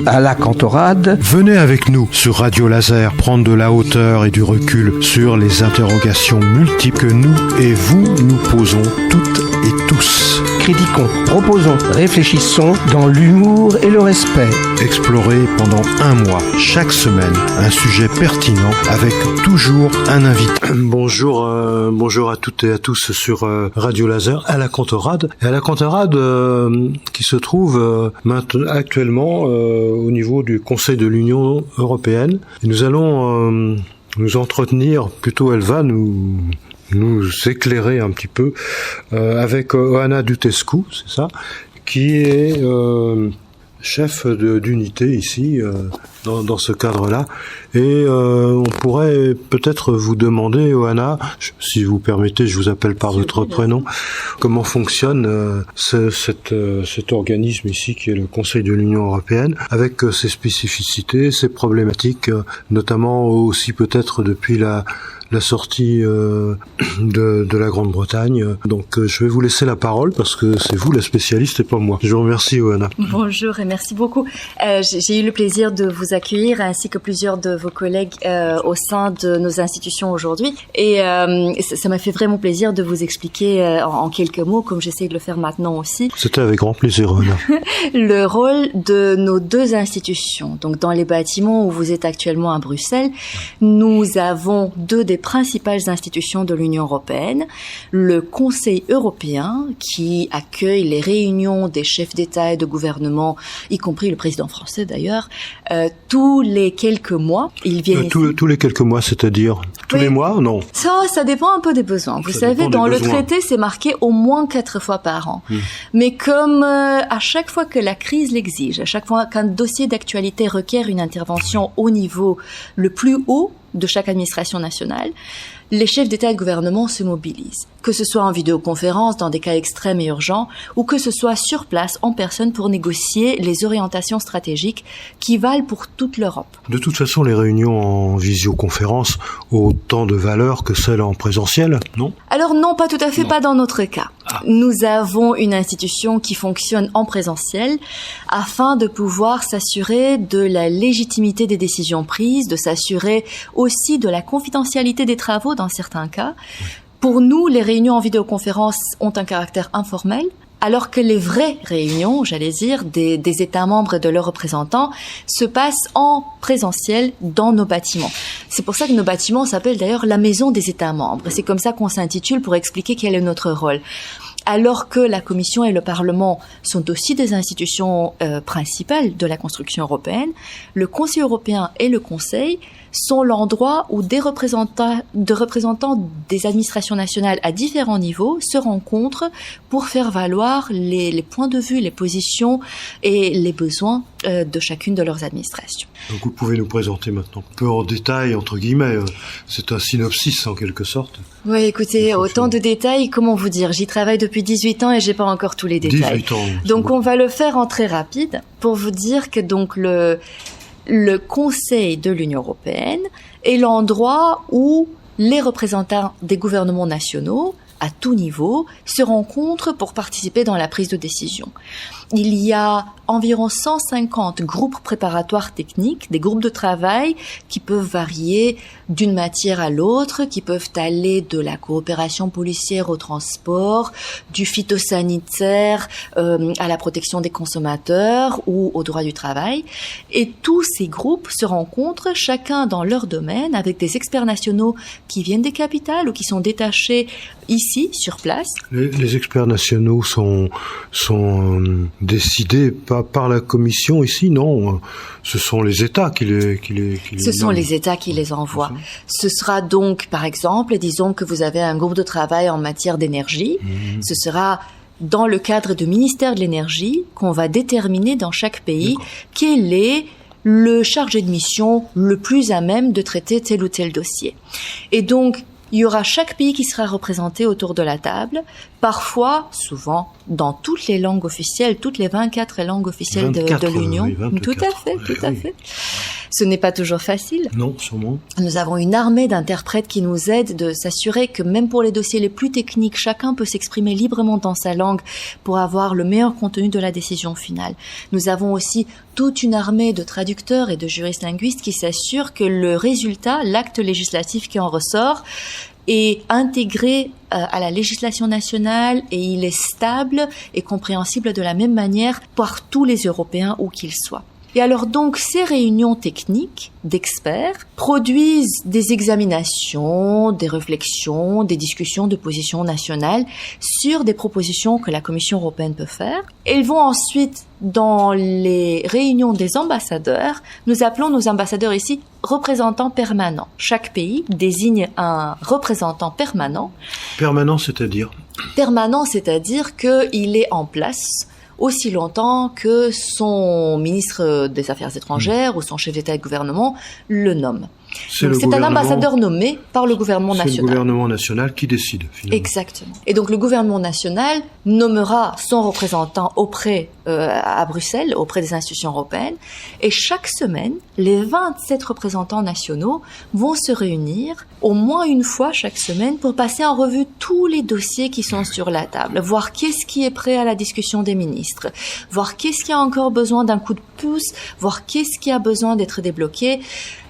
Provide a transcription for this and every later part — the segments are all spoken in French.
à la Cantorade. Venez avec nous sur Radio Laser prendre de la hauteur et du recul sur les interrogations multiples que nous et vous nous posons toutes et tous. Critiquons, proposons, réfléchissons dans l'humour et le respect. Explorez pendant un mois, chaque semaine, un sujet pertinent avec toujours un invité. Bonjour à toutes et à tous sur Radio Laser à la Cantorade. Et à la Cantorade qui se trouve actuellement au niveau du Conseil de l'Union européenne. Et nous allons nous entretenir, plutôt elle va nous éclairer un petit peu avec Oana Dutescu, c'est ça, qui est chef d'unité ici dans ce cadre-là. Et on pourrait peut-être vous demander, Oana, si vous permettez, je vous appelle par votre prénom, comment fonctionne cet organisme ici qui est le Conseil de l'Union européenne, avec ses spécificités, ses problématiques, notamment aussi peut-être depuis la sortie de la Grande-Bretagne. Donc je vais vous laisser la parole parce que c'est vous la spécialiste et pas moi. Je vous remercie, Oana. Bonjour et merci beaucoup. J'ai eu le plaisir de vous accueillir ainsi que plusieurs de vos collègues au sein de nos institutions aujourd'hui. Et ça m'a fait vraiment plaisir de vous expliquer en quelques mots, comme j'essaie de le faire maintenant aussi. C'était avec grand plaisir, Oana. Le rôle de nos deux institutions. Donc dans les bâtiments où vous êtes actuellement à Bruxelles, nous avons deux des principales institutions de l'Union européenne, le Conseil européen qui accueille les réunions des chefs d'État et de gouvernement, y compris le président français d'ailleurs, tous les quelques mois. Ils viennent ici. Tous les quelques mois, c'est-à-dire tous les mois, non? Ça dépend un peu des besoins. Vous savez, dans le traité, c'est marqué au moins 4 fois par an. Mais comme à chaque fois que la crise l'exige, à chaque fois qu'un dossier d'actualité requiert une intervention au niveau le plus haut de chaque administration nationale, les chefs d'État et de gouvernement se mobilisent, que ce soit en vidéoconférence dans des cas extrêmes et urgents, ou que ce soit sur place en personne pour négocier les orientations stratégiques qui valent pour toute l'Europe. De toute façon, les réunions en visioconférence ont autant de valeur que celles en présentiel, non? Alors non, pas tout à fait, pas dans notre cas. Nous avons une institution qui fonctionne en présentiel afin de pouvoir s'assurer de la légitimité des décisions prises, de s'assurer aussi de la confidentialité des travaux dans certains cas. Pour nous, les réunions en vidéoconférence ont un caractère informel, alors que les vraies réunions, j'allais dire, des États membres et de leurs représentants se passent en présentiel dans nos bâtiments. C'est pour ça que nos bâtiments s'appellent d'ailleurs la maison des États membres. C'est comme ça qu'on s'intitule pour expliquer quel est notre rôle. Alors que la Commission et le Parlement sont aussi des institutions principales de la construction européenne, le Conseil européen et le Conseil sont l'endroit où des représentants des administrations nationales à différents niveaux se rencontrent pour faire valoir les points de vue, les positions et les besoins de chacune de leurs administrations. Donc vous pouvez nous présenter maintenant un peu en détail, entre guillemets, c'est un synopsis en quelque sorte. Oui, écoutez, autant de détails, comment vous dire, j'y travaille depuis 18 ans et j'ai pas encore tous les détails. 18 ans. Donc on va le faire en très rapide pour vous dire que donc le Conseil de l'Union européenne est l'endroit où les représentants des gouvernements nationaux, à tout niveau, se rencontrent pour participer dans la prise de décision. Il y a environ 150 groupes préparatoires techniques, des groupes de travail qui peuvent varier d'une matière à l'autre, qui peuvent aller de la coopération policière au transport, du phytosanitaire à la protection des consommateurs ou au droit du travail. Et tous ces groupes se rencontrent, chacun dans leur domaine, avec des experts nationaux qui viennent des capitales ou qui sont détachés ici, sur place. Les experts nationaux sont décidés par la Commission ici, non? Ce sont les États qui les Ce sont les États qui les envoient. Ce sera donc, par exemple, disons que vous avez un groupe de travail en matière d'énergie. Ce sera dans le cadre du ministère de l'énergie qu'on va déterminer dans chaque pays quel est le chargé de mission le plus à même de traiter tel ou tel dossier. Et donc, il y aura chaque pays qui sera représenté autour de la table, parfois, souvent, dans toutes les langues officielles, toutes les 24 langues officielles de l'Union. Oui, 24, tout à fait. Ce n'est pas toujours facile. Non, sûrement. Nous avons une armée d'interprètes qui nous aident de s'assurer que même pour les dossiers les plus techniques, chacun peut s'exprimer librement dans sa langue pour avoir le meilleur contenu de la décision finale. Nous avons aussi toute une armée de traducteurs et de juristes linguistes qui s'assurent que le résultat, l'acte législatif qui en ressort, est intégré à la législation nationale et il est stable et compréhensible de la même manière par tous les Européens où qu'ils soient. Et alors donc ces réunions techniques d'experts produisent des examinations, des réflexions, des discussions de positions nationales sur des propositions que la Commission européenne peut faire. Elles vont ensuite dans les réunions des ambassadeurs. Nous appelons nos ambassadeurs ici représentants permanents. Chaque pays désigne un représentant permanent. Permanent, c'est-à-dire? Permanent, c'est-à-dire qu'il est en place aussi longtemps que son ministre des Affaires étrangères ou son chef d'État et de gouvernement le nomme. C'est un ambassadeur nommé par le gouvernement national. C'est le gouvernement national qui décide, finalement. Exactement. Et donc le gouvernement national nommera son représentant à Bruxelles, auprès des institutions européennes. Et chaque semaine, les 27 représentants nationaux vont se réunir au moins une fois chaque semaine pour passer en revue tous les dossiers qui sont sur la table, voir qu'est-ce qui est prêt à la discussion des ministres, voir qu'est-ce qui a encore besoin d'un coup de pouce, voir qu'est-ce qui a besoin d'être débloqué,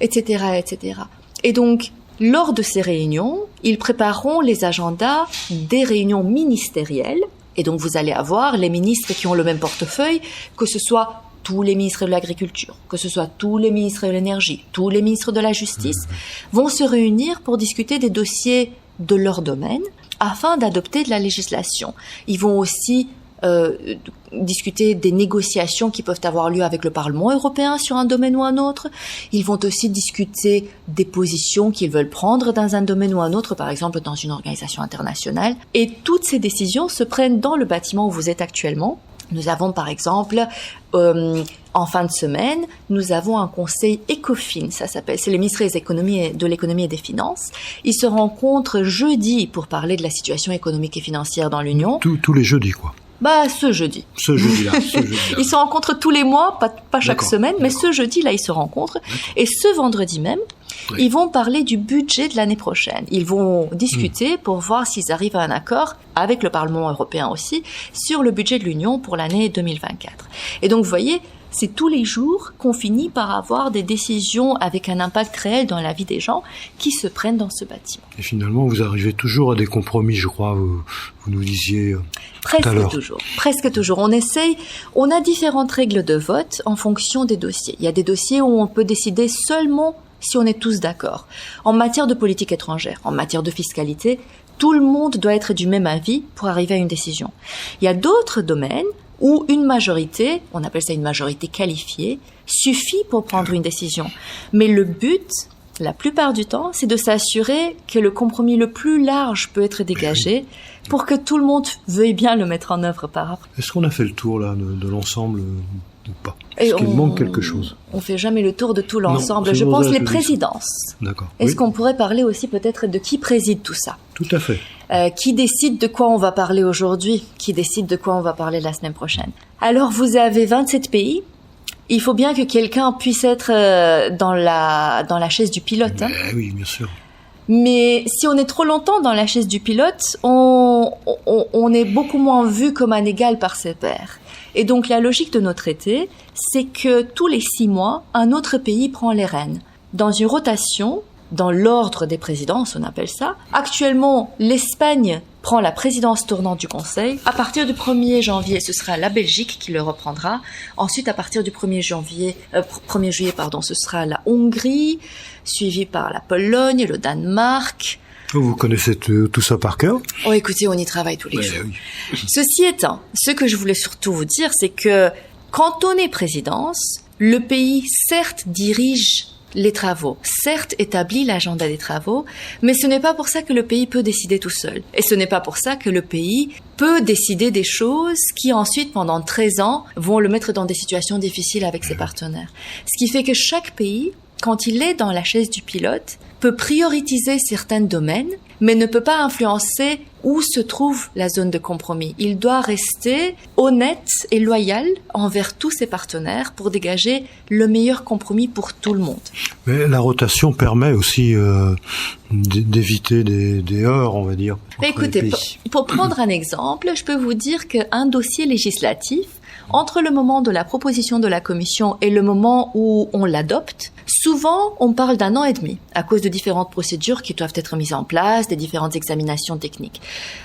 etc., etc. Et donc, lors de ces réunions, ils prépareront les agendas des réunions ministérielles. Et donc, vous allez avoir les ministres qui ont le même portefeuille, que ce soit tous les ministres de l'Agriculture, que ce soit tous les ministres de l'Énergie, tous les ministres de la Justice, vont se réunir pour discuter des dossiers de leur domaine afin d'adopter de la législation. Ils vont aussi discuter des négociations qui peuvent avoir lieu avec le Parlement européen sur un domaine ou un autre. Ils vont aussi discuter des positions qu'ils veulent prendre dans un domaine ou un autre, par exemple dans une organisation internationale. Et toutes ces décisions se prennent dans le bâtiment où vous êtes actuellement. Nous avons par exemple, en fin de semaine, nous avons un conseil ECOFIN, ça s'appelle, c'est les ministres de l'économie et des finances. Ils se rencontrent jeudi pour parler de la situation économique et financière dans l'Union. Tous les jeudis, quoi. Ce jeudi. Ce jeudi-là. Ils se rencontrent tous les mois, pas chaque semaine, mais ce jeudi-là, ils se rencontrent. Et ce vendredi même, ils vont parler du budget de l'année prochaine. Ils vont discuter pour voir s'ils arrivent à un accord, avec le Parlement européen aussi, sur le budget de l'Union pour l'année 2024. Et donc, vous voyez, c'est tous les jours qu'on finit par avoir des décisions avec un impact réel dans la vie des gens qui se prennent dans ce bâtiment. Et finalement, vous arrivez toujours à des compromis, je crois, vous nous disiez tout à l'heure. Presque toujours. On a différentes règles de vote en fonction des dossiers. Il y a des dossiers où on peut décider seulement si on est tous d'accord. En matière de politique étrangère, en matière de fiscalité, tout le monde doit être du même avis pour arriver à une décision. Il y a d'autres domaines où une majorité, on appelle ça une majorité qualifiée, suffit pour prendre une décision. Mais le but, la plupart du temps, c'est de s'assurer que le compromis le plus large peut être dégagé pour que tout le monde veuille bien le mettre en œuvre par après. Est-ce qu'on a fait le tour là de l'ensemble ou pas? Est-ce qu'il manque quelque chose? On fait jamais le tour de tout l'ensemble. Je pense les présidences. D'accord. Est-ce qu'on pourrait parler aussi peut-être de qui préside tout ça? Tout à fait. Qui décide de quoi on va parler aujourd'hui? Qui décide de quoi on va parler la semaine prochaine? Alors, vous avez 27 pays. Il faut bien que quelqu'un puisse être dans la chaise du pilote. Hein. Oui, bien sûr. Mais si on est trop longtemps dans la chaise du pilote, on est beaucoup moins vu comme un égal par ses pairs. Et donc la logique de nos traités, c'est que tous les 6 mois, un autre pays prend les rênes. Dans une rotation, dans l'ordre des présidences, on appelle ça. Actuellement, l'Espagne prend la présidence tournante du Conseil. À partir du 1er janvier, ce sera la Belgique qui le reprendra. Ensuite, à partir du 1er juillet, ce sera la Hongrie, suivi par la Pologne, le Danemark. Vous connaissez tout ça par cœur? Oh, écoutez, on y travaille tous les jours. Oui. Ceci étant, ce que je voulais surtout vous dire, c'est que quand on est présidence, le pays, certes, dirige les travaux, certes établit l'agenda des travaux, mais ce n'est pas pour ça que le pays peut décider tout seul. Et ce n'est pas pour ça que le pays peut décider des choses qui ensuite, pendant 13 ans, vont le mettre dans des situations difficiles avec ses partenaires. Ce qui fait que chaque pays, quand il est dans la chaise du pilote, peut prioriser certains domaines, mais ne peut pas influencer où se trouve la zone de compromis. Il doit rester honnête et loyal envers tous ses partenaires pour dégager le meilleur compromis pour tout le monde. Mais la rotation permet aussi d'éviter des heurts, on va dire. Écoutez, pour prendre un exemple, je peux vous dire qu'un dossier législatif, entre le moment de la proposition de la Commission et le moment où on l'adopte, souvent on parle d'1 an et demi, à cause de différentes procédures qui doivent être mises en place, des différentes examinations techniques.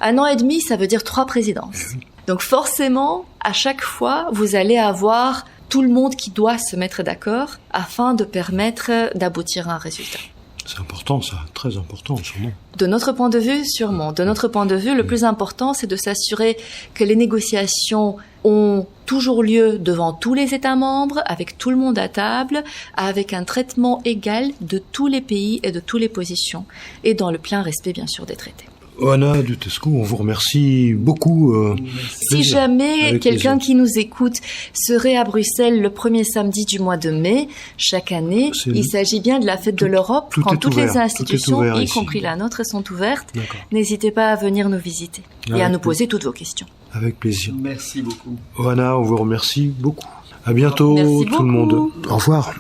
1 an et demi, ça veut dire 3 présidences. Donc forcément, à chaque fois, vous allez avoir tout le monde qui doit se mettre d'accord afin de permettre d'aboutir à un résultat. C'est important, ça, très important, sûrement. De notre point de vue, sûrement. De notre point de vue, le plus important, c'est de s'assurer que les négociations ont toujours lieu devant tous les États membres, avec tout le monde à table, avec un traitement égal de tous les pays et de toutes les positions, et dans le plein respect, bien sûr, des traités. Oana Dutescu, on vous remercie beaucoup. Si jamais quelqu'un qui nous écoute serait à Bruxelles le premier samedi du mois de mai, chaque année, il s'agit bien de la fête de l'Europe, quand toutes les institutions, y compris la nôtre, sont ouvertes. N'hésitez pas à venir nous visiter et à nous poser toutes vos questions. Avec plaisir. Merci beaucoup. Oana, on vous remercie beaucoup. À bientôt tout le monde. Au revoir.